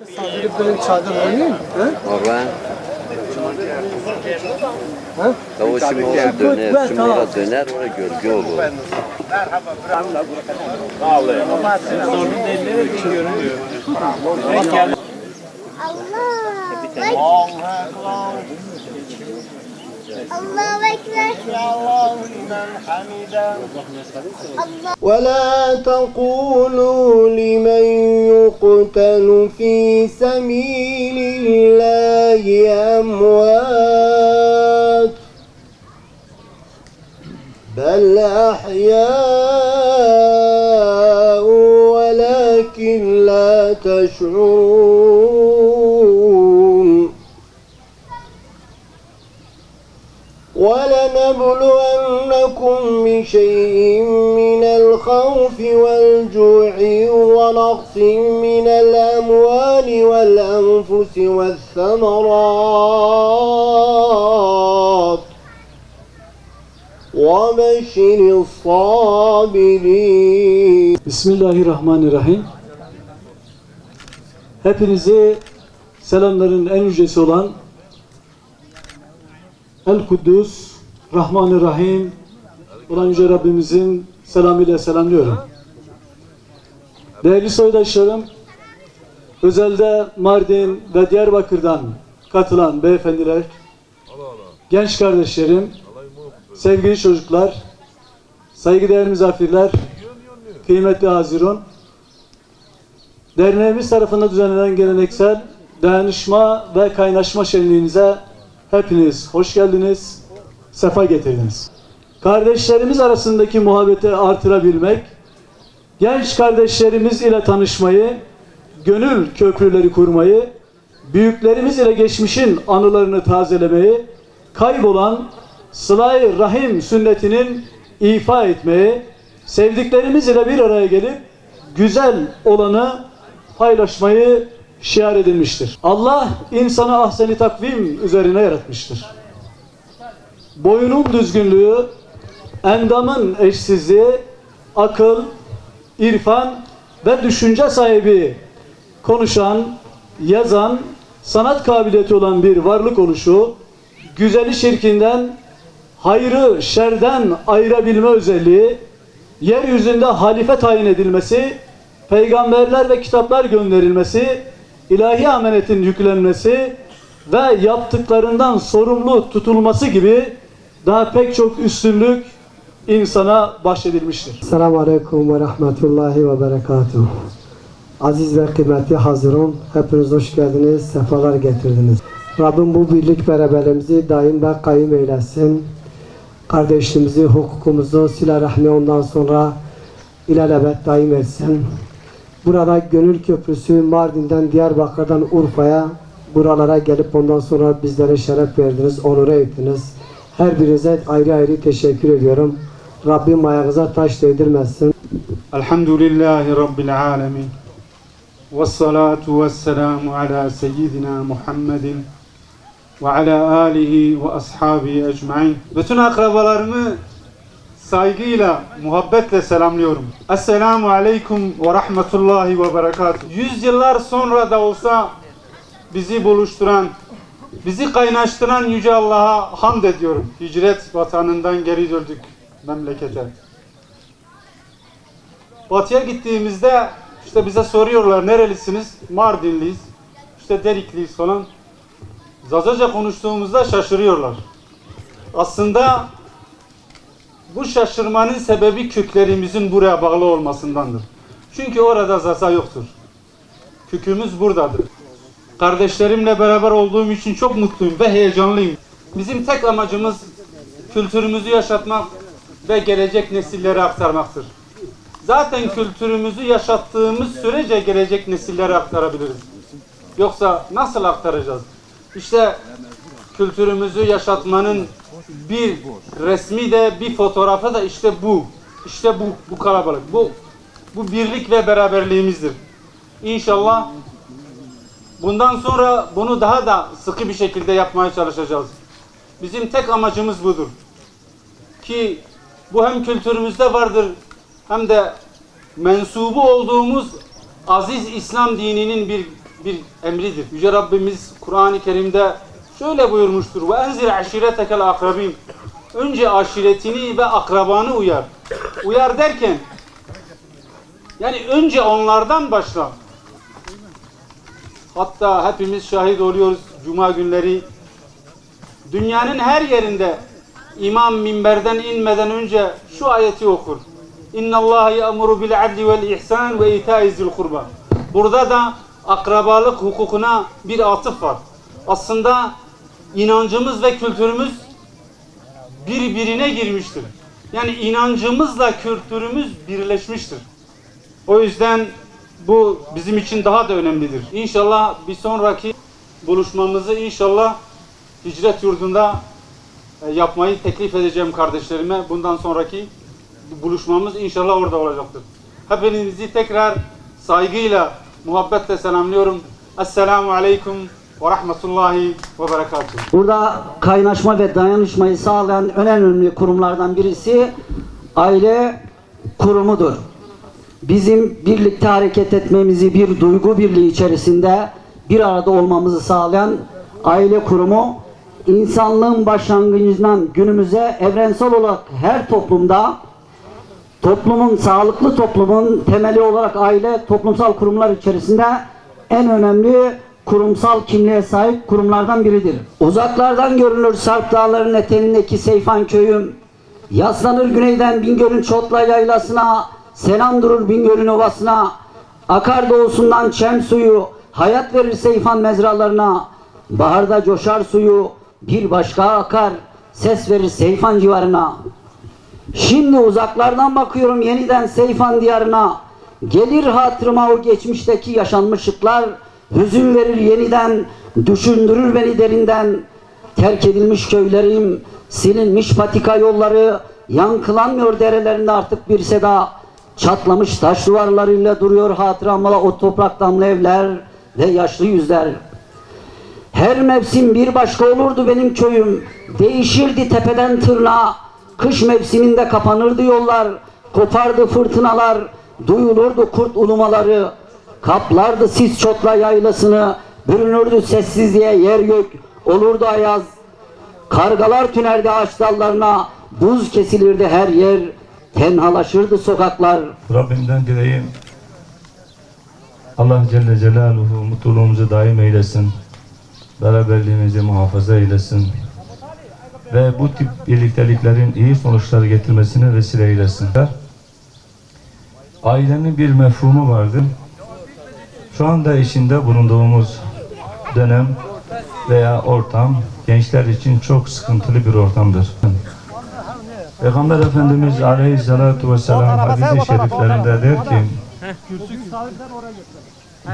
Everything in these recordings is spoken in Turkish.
Saldırıp böyle bir çadır oynayayım mı? Orhan. O şimdi oraya döner, şimdi oraya döner, oraya gölge olur. الله أكبر ولا تقولوا لمن يقتل في سبيل الله أموات بل أحياء ولكن لا تشعرون ولنبلونكم بشيء من الخوف والجوع ونقص من الأموال والأنفس والثمرات وبشر الصابرين. Bismillahirrahmanirrahim. Hepinizi selamların en yücesi olan El-Kuddus, Rahmanir-Rahim olan Yüce Rabbimizin selamıyla selamlıyorum. Değerli soydaşlarım, özelde Mardin ve Diyarbakır'dan katılan beyefendiler, genç kardeşlerim, sevgili çocuklar, saygıdeğer misafirler, kıymetli hazirun, derneğimiz tarafından düzenlenen geleneksel dayanışma ve kaynaşma şenliğinize hepiniz hoş geldiniz, sefa getirdiniz. Kardeşlerimiz arasındaki muhabbeti artırabilmek, genç kardeşlerimiz ile tanışmayı, gönül köprüleri kurmayı, büyüklerimiz ile geçmişin anılarını tazelemeyi, kaybolan sıla-i rahim sünnetinin ifa etmeyi, sevdiklerimiz ile bir araya gelip güzel olanı paylaşmayı şiar edilmiştir. Allah insanı ahsen-i takvim üzerine yaratmıştır. Boyunun düzgünlüğü, endamın eşsizliği, akıl, irfan ve düşünce sahibi, konuşan, yazan, sanat kabiliyeti olan bir varlık oluşu, güzeli çirkinden, hayrı şerden ayırabilme özelliği, yeryüzünde halife tayin edilmesi, peygamberler ve kitaplar gönderilmesi, ilahi amenetin yüklenmesi ve yaptıklarından sorumlu tutulması gibi daha pek çok üstünlük insana bahşedilmiştir. Selamun Aleyküm ve Rahmetullahi ve Berekatuhu. Aziz ve kıymetli hazırın, hepiniz hoş geldiniz, sefalar getirdiniz. Rabbim bu birlik beraberliğimizi daim ve kayyum eylesin. Kardeşliğimizi, hukukumuzu, silah rahmi ondan sonra ilelebet daim etsin. Burada Gönül Köprüsü Mardin'den Diyarbakır'dan Urfa'ya buralara gelip ondan sonra bizlere şeref verdiniz, onur ettiniz. Her birinize ayrı ayrı teşekkür ediyorum. Rabbim ayağınıza taş değdirmesin. Elhamdülillahi Rabbil alemin. Vessalatu vesselamu ala seyyidina Muhammedin ve ala alihi ve ashabihi ecmain. Bütün akrabalarımı saygıyla, muhabbetle selamlıyorum. Esselamu aleyküm ve rahmetullahi ve berekatuhu. 100 yıllar sonra da olsa bizi buluşturan, bizi kaynaştıran Yüce Allah'a hamd ediyorum. Hicret vatanından geri döndük memlekete. Batıya gittiğimizde işte bize soruyorlar nerelisiniz? Mardinliyiz. İşte Derikliyiz falan. Zazaca konuştuğumuzda şaşırıyorlar. Aslında bu şaşırmanın sebebi köklerimizin buraya bağlı olmasındandır. Çünkü orada Zaza yoktur. Kökümüz buradadır. Kardeşlerimle beraber olduğum için çok mutluyum ve heyecanlıyım. Bizim tek amacımız kültürümüzü yaşatmak ve gelecek nesillere aktarmaktır. Zaten kültürümüzü yaşattığımız sürece gelecek nesillere aktarabiliriz. Yoksa nasıl aktaracağız? İşte kültürümüzü yaşatmanın bir resmi de bir fotoğrafı da işte bu. İşte bu kalabalık. Bu birlik ve beraberliğimizdir. İnşallah bundan sonra bunu daha da sıkı bir şekilde yapmaya çalışacağız. Bizim tek amacımız budur. Ki bu hem kültürümüzde vardır hem de mensubu olduğumuz aziz İslam dininin bir bir emridir. Yüce Rabbimiz Kur'an-ı Kerim'de şöyle buyurmuştur. Ve enzir aşiretekel akrabin. Önce aşiretini ve akrabanı uyar. Uyar derken yani önce onlardan başla. Hatta hepimiz şahit oluyoruz cuma günleri. Dünyanın her yerinde imam minberden inmeden önce şu ayeti okur. İnna Allah ya'muru bil adli vel ihsan ve ita'izil kurba. Burada da akrabalık hukukuna bir atıf var. Aslında inancımız ve kültürümüz birbirine girmiştir. Yani inancımızla kültürümüz birleşmiştir. O yüzden bu bizim için daha da önemlidir. İnşallah bir sonraki buluşmamızı inşallah Hicret Yurdu'nda yapmayı teklif edeceğim kardeşlerime. Bundan sonraki buluşmamız inşallah orada olacaktır. Hepinizi tekrar saygıyla, muhabbetle selamlıyorum. Esselamu Aleyküm ve Rahmetullahi ve Berekatuhu. Burada kaynaşma ve dayanışmayı sağlayan en önemli kurumlardan birisi aile kurumudur. Bizim birlikte hareket etmemizi, bir duygu birliği içerisinde bir arada olmamızı sağlayan aile kurumu, insanlığın başlangıcından günümüze evrensel olarak her toplumda, sağlıklı toplumun temeli olarak aile, toplumsal kurumlar içerisinde en önemli kurumsal kimliğe sahip kurumlardan biridir. Uzaklardan görünür Sarp Dağları'nın eteğindeki Seyfan köyüm, yaslanır güneyden Bingöl'ün Çotla yaylasına, selam durur Bingöl'ün ovasına, akar doğusundan Çem suyu, hayat verir Seyfan mezralarına, baharda coşar suyu, bir başka akar, ses verir Seyfan civarına. Şimdi uzaklardan bakıyorum yeniden Seyfan diyarına, gelir hatırıma o geçmişteki yaşanmışlıklar, hüzün verir yeniden, düşündürür beni derinden. Terk edilmiş köylerim, silinmiş patika yolları, yankılanmıyor derelerinde artık bir seda. Çatlamış taş duvarlarıyla duruyor hatıramla o toprak damlı evler ve yaşlı yüzler. Her mevsim bir başka olurdu benim köyüm, değişirdi tepeden tırnağa. Kış mevsiminde kapanırdı yollar, kopardı fırtınalar, duyulurdu kurt ulumaları. Kaplardı sis Çotla yaylasını, bürünürdü sessizliğe yer gök, olurdu ayaz. Kargalar tünerdi ağaç dallarına, buz kesilirdi her yer, tenhalaşırdı sokaklar. Rabbimden dileyim, Allah Celle Celaluhu mutluluğumuzu daim eylesin, beraberliğimizi muhafaza eylesin ve bu tip birlikteliklerin iyi sonuçlar getirmesine vesile eylesin. Ailenin bir mefhumu vardır. Şu anda içinde bulunduğumuz dönem veya ortam gençler için çok sıkıntılı bir ortamdır. Peygamber Efendimiz Aleyhisselatü Vesselam hadis-i şeriflerinde der ki,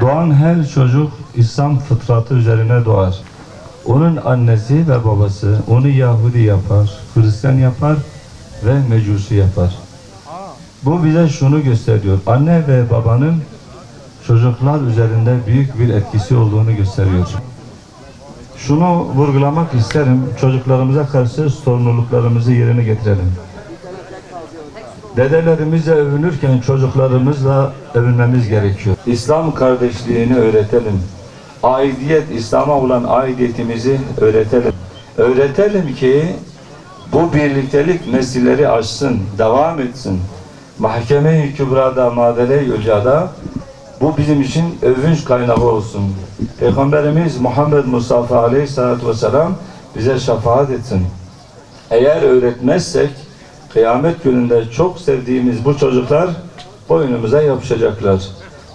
doğan her çocuk İslam fıtratı üzerine doğar. Onun annesi ve babası onu Yahudi yapar, Hristiyan yapar ve Mecusi yapar. Bu bize şunu gösteriyor. Anne ve babanın çocuklar üzerinde büyük bir etkisi olduğunu gösteriyor. Şunu vurgulamak isterim. Çocuklarımıza karşı sorumluluklarımızı yerine getirelim. Dedelerimizle övünürken çocuklarımızla övünmemiz gerekiyor. İslam kardeşliğini öğretelim. Aidiyet, İslam'a olan aidiyetimizi öğretelim. Öğretelim ki bu birliktelik nesilleri aşsın, devam etsin. Mahkeme-i Kübra'da, Madele-i Uca'da bu bizim için övünç kaynağı olsun. Peygamberimiz Muhammed Mustafa Aleyhisselatü Vesselam bize şefaat etsin. Eğer öğretmezsek kıyamet gününde çok sevdiğimiz bu çocuklar boynumuza yapışacaklar.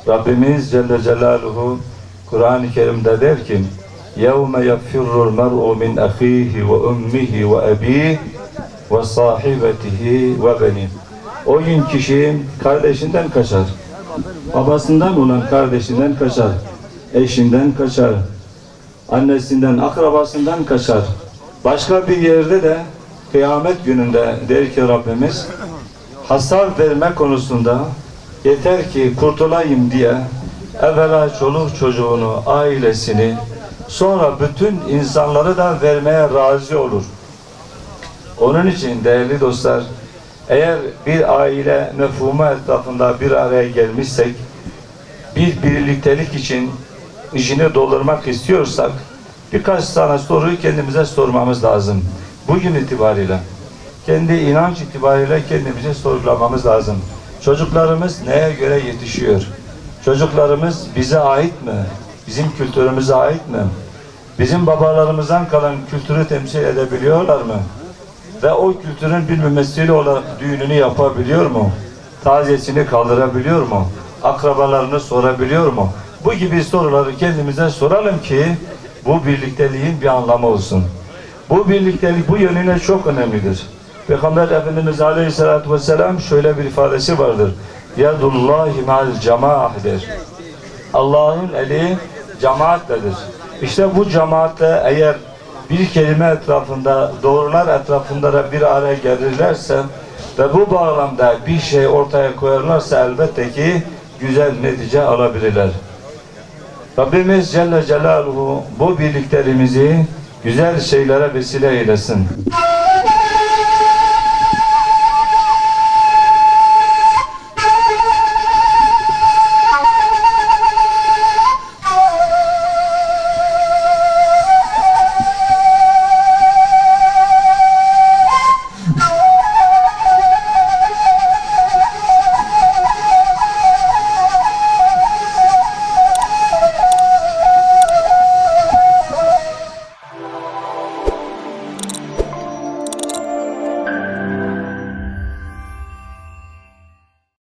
Rabbimiz Celle Celaluhu Kur'an-ı Kerim'de der ki يَوْمَ يَفِرُّ الْمَرْءُ مِنْ أَخِيهِ وَأُمِّهِ وَأَبِيهِ وَصَاحِبَتِهِ وَبَنِيهِ. O gün kişi kardeşinden kaçar. Babasından olan kardeşinden kaçar. Eşinden kaçar. Annesinden, akrabasından kaçar. Başka bir yerde de kıyamet gününde der ki Rabbimiz hasar verme konusunda yeter ki kurtulayım diye evvela çoluk çocuğunu, ailesini, sonra bütün insanları da vermeye razı olur. Onun için değerli dostlar, eğer bir aile mefhumu etrafında bir araya gelmişsek, bir birliktelik için içini doldurmak istiyorsak birkaç tane soruyu kendimize sormamız lazım. Bugün itibariyle, kendi inanç itibariyle kendimize sorgulamamız lazım. Çocuklarımız neye göre yetişiyor? Çocuklarımız bize ait mi? Bizim kültürümüze ait mi? Bizim babalarımızdan kalan kültürü temsil edebiliyorlar mı? Ve o kültürün bir mümessili olarak düğününü yapabiliyor mu? Taziyesini kaldırabiliyor mu? Akrabalarını sorabiliyor mu? Bu gibi soruları kendimize soralım ki bu birlikteliğin bir anlamı olsun. Bu birliktelik bu yönüne çok önemlidir. Peygamber Efendimiz Aleyhisselatü Vesselam şöyle bir ifadesi vardır. Yadullahi ma'al cemaah der. Allah'ın eli cemaatledir. İşte bu cemaatle eğer bir kelime etrafında, doğrular etrafında da bir araya gelirlerse ve bu bağlamda bir şey ortaya koyarlarsa elbette ki güzel netice alabilirler. Rabbimiz Celle Celaluhu bu birliklerimizi güzel şeylere vesile eylesin.